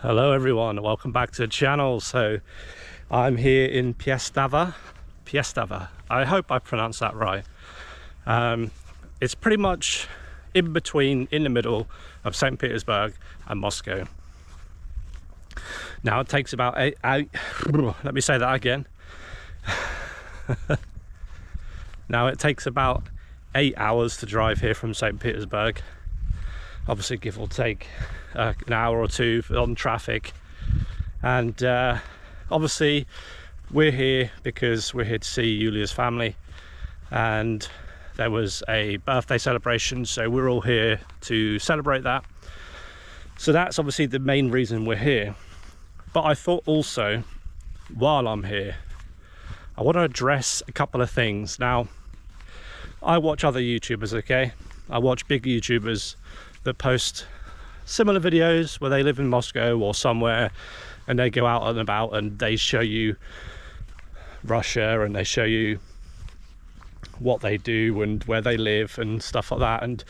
Hello everyone, welcome back to the channel. So I'm here in Pestava. I hope I pronounced that right. It's pretty much in between, in the middle of Saint Petersburg and Moscow. Now it takes about let me say that again. Now it takes about 8 hours to drive here from Saint Petersburg. Obviously give or take an hour or two on traffic, and obviously we're here because we're here to see Yulia's family, and there was a birthday celebration, so we're all here to celebrate that. So that's obviously the main reason we're here. But I thought also, while I'm here, I want to address a couple of things. Now, I watch other YouTubers, okay? I watch big YouTubers that post similar videos where they live in Moscow or somewhere, and they go out and about and they show you Russia and they show you what they do and where they live and stuff like that. And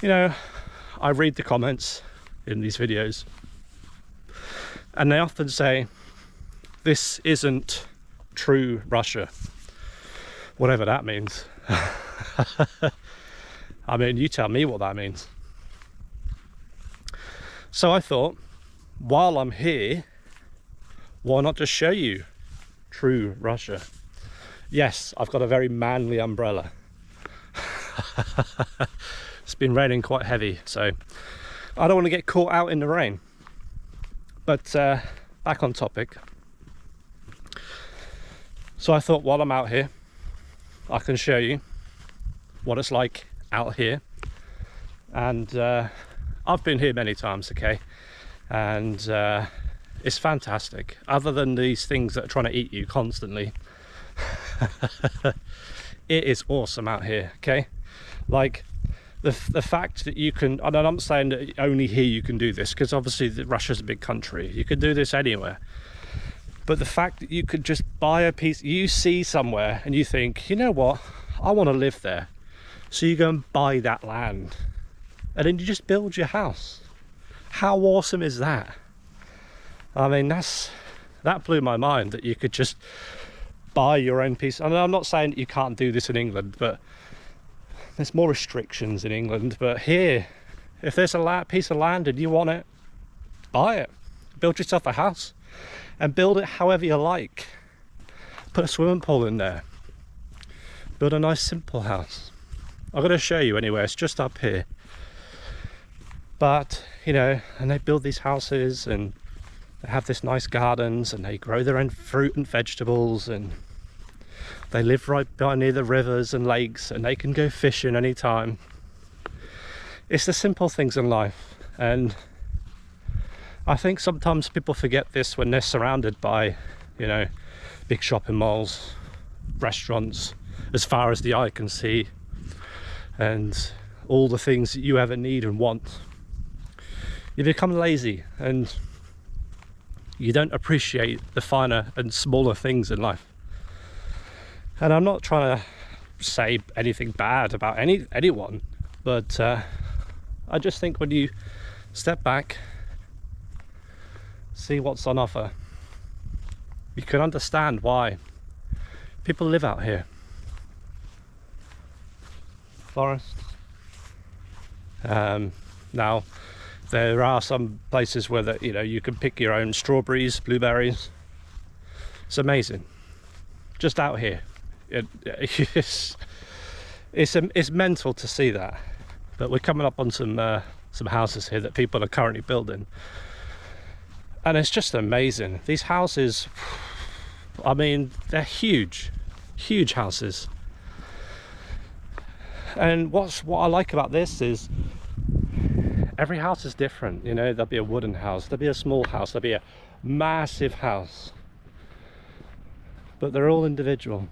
you know, I read the comments in these videos and they often say this isn't true Russia, whatever that means. I mean, you tell me what that means. So I thought, while I'm here, why not just show you true Russia? Yes, I've got a very manly umbrella. It's been raining quite heavy, so I don't want to get caught out in the rain. But back on topic. So I thought, while I'm out here, I can show you what it's like out here. And I've been here many times, okay, and it's fantastic. Other than these things that are trying to eat you constantly, it is awesome out here, okay? Like the fact that you can, and I'm not saying that only here you can do this, because obviously Russia's a big country, you could do this anywhere, but the fact that you could just buy a piece, you see somewhere and you think, you know what, I want to live there, so you go and buy that land. And then you just build your house. How awesome is that? I mean, that blew my mind, that you could just buy your own piece. And I'm not saying that you can't do this in England, but there's more restrictions in England. But here, if there's a piece of land and you want it, buy it. Build yourself a house and build it however you like. Put a swimming pool in there. Build a nice simple house. I'm going to show you anyway, it's just up here. But you know, and they build these houses and they have this nice gardens and they grow their own fruit and vegetables, and they live right by near the rivers and lakes, and they can go fishing anytime. It's the simple things in life, and I think sometimes people forget this when they're surrounded by, you know, big shopping malls, restaurants as far as the eye can see, and all the things that you ever need and want. You become lazy and you don't appreciate the finer and smaller things in life. And I'm not trying to say anything bad about anyone, but I just think when you step back, see what's on offer, you can understand why people live out here. Forests. Now, there are some places where you know, you can pick your own strawberries, blueberries. It's amazing. Just out here, it's mental to see that. But we're coming up on some houses here that people are currently building, and it's just amazing. These houses, I mean, they're huge houses. And what I like about this is, every house is different. You know, there'll be a wooden house, there'll be a small house, there'll be a massive house, but they're all individual.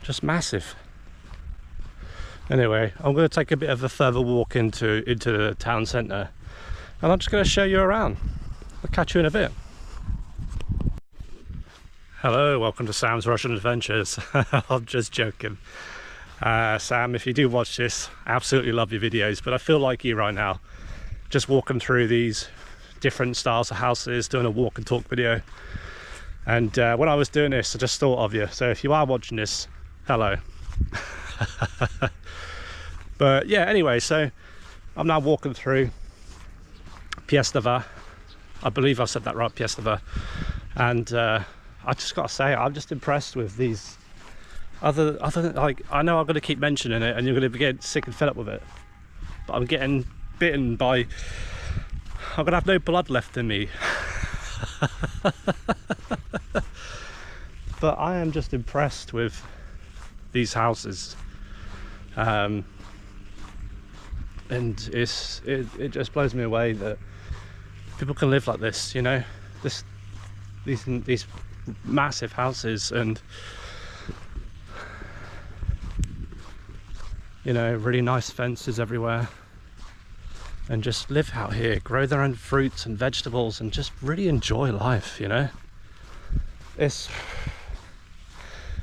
Just massive. Anyway, I'm going to take a bit of a further walk into the town centre, and I'm just going to show you around. I'll catch you in a bit. Hello, welcome to Sam's Russian Adventures. I'm just joking. Sam, if you do watch this, I absolutely love your videos, but I feel like you right now, just walking through these different styles of houses, doing a walk and talk video. And when I was doing this, I just thought of you. So if you are watching this, hello. But yeah, anyway, so I'm now walking through Pestava. I believe I said that right, Pestava. And I just gotta say, I'm just impressed with these other like, I know I'm gonna keep mentioning it and you're gonna get sick and fed up with it, but I'm getting bitten by, I'm gonna have no blood left in me. But I am just impressed with these houses, and it just blows me away that people can live like this, you know, these massive houses, and you know, really nice fences everywhere, and just live out here, grow their own fruits and vegetables, and just really enjoy life, you know.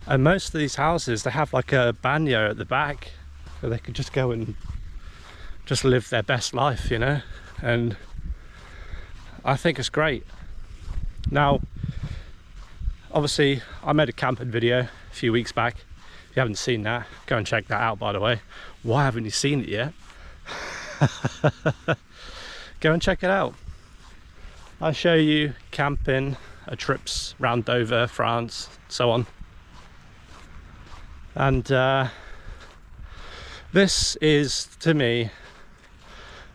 And most of these houses, they have like a banyo at the back where they could just go and just live their best life, you know. And I think it's great. Now, obviously, I made a camping video a few weeks back. If you haven't seen that, go and check that out, by the way. Why haven't you seen it yet? Go and check it out. I show you camping, trips around Dover, France, so on. And this is, to me,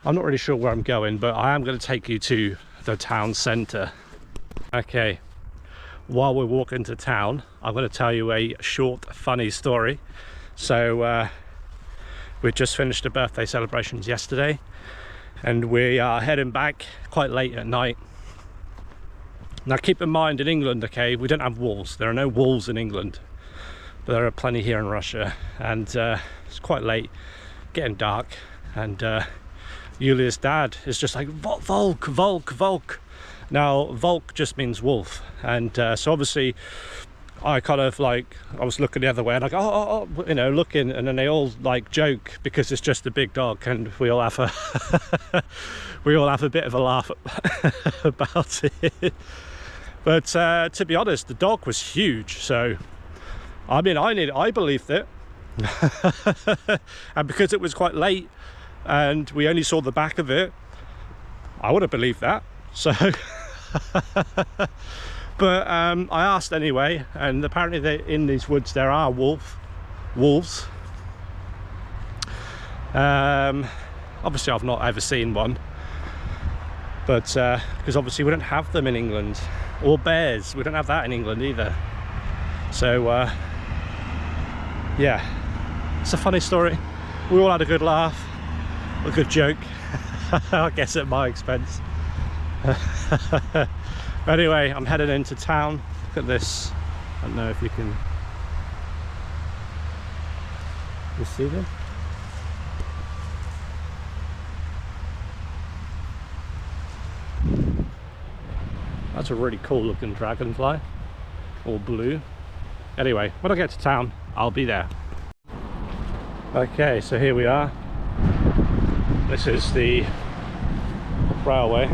I'm not really sure where I'm going, but I am going to take you to the town centre. Okay, while we're walking to town, I'm going to tell you a short, funny story. So we just finished the birthday celebrations yesterday, and we are heading back quite late at night. Now keep in mind, in England, okay, we don't have wolves. There are no wolves in England, but there are plenty here in Russia. And it's quite late, getting dark, and Yulia's dad is just like, Volk, Volk, Volk. Now Volk just means wolf, and so obviously I kind of like, I was looking the other way and like, oh, you know, looking, and then they all like joke because it's just a big dog, and we all have a we all have a bit of a laugh about it. But to be honest, the dog was huge, so I mean, I believed it. And because it was quite late and we only saw the back of it, I would have believed that. So but I asked anyway, and apparently in these woods there are wolves. Obviously I've not ever seen one, but because obviously we don't have them in England, or bears, we don't have that in England either. So yeah, it's a funny story. We all had a good laugh, a good joke. I guess at my expense. Anyway, I'm heading into town. Look at this. I don't know if you can see them. That's a really cool looking dragonfly, all blue. Anyway, when I get to town, I'll be there. Okay, so here we are. This is the railway,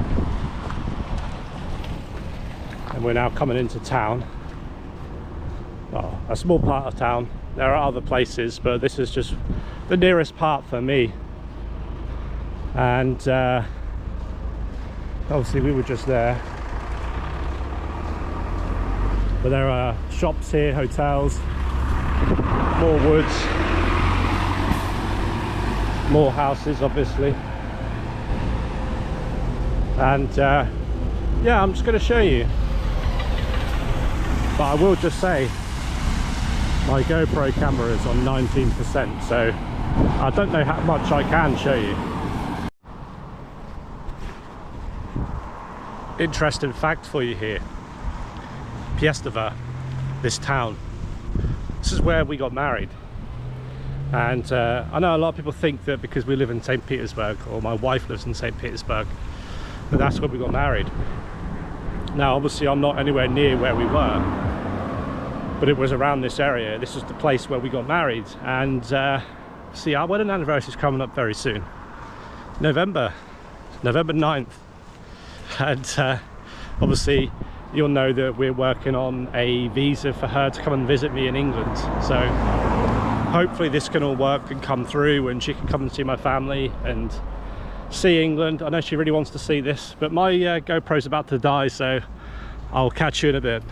and we're now coming into town. Well, a small part of town. There are other places, but this is just the nearest part for me. And obviously we were just there, but there are shops here, hotels, more woods, more houses obviously. And yeah, I'm just going to show you, but I will just say my GoPro camera is on 19%, so I don't know how much I can show you. Interesting fact for you here. Pestava, this town, this is where we got married. And I know a lot of people think that because we live in Saint Petersburg, or my wife lives in Saint Petersburg, but that's where we got married. Now obviously I'm not anywhere near where we were, but it was around this area. This is the place where we got married. And see, our wedding anniversary is coming up very soon, November 9th. And obviously you'll know that we're working on a visa for her to come and visit me in England, so hopefully this can all work and come through, and she can come and see my family and see England. I know she really wants to see this, but my GoPro's about to die, so I'll catch you in a bit.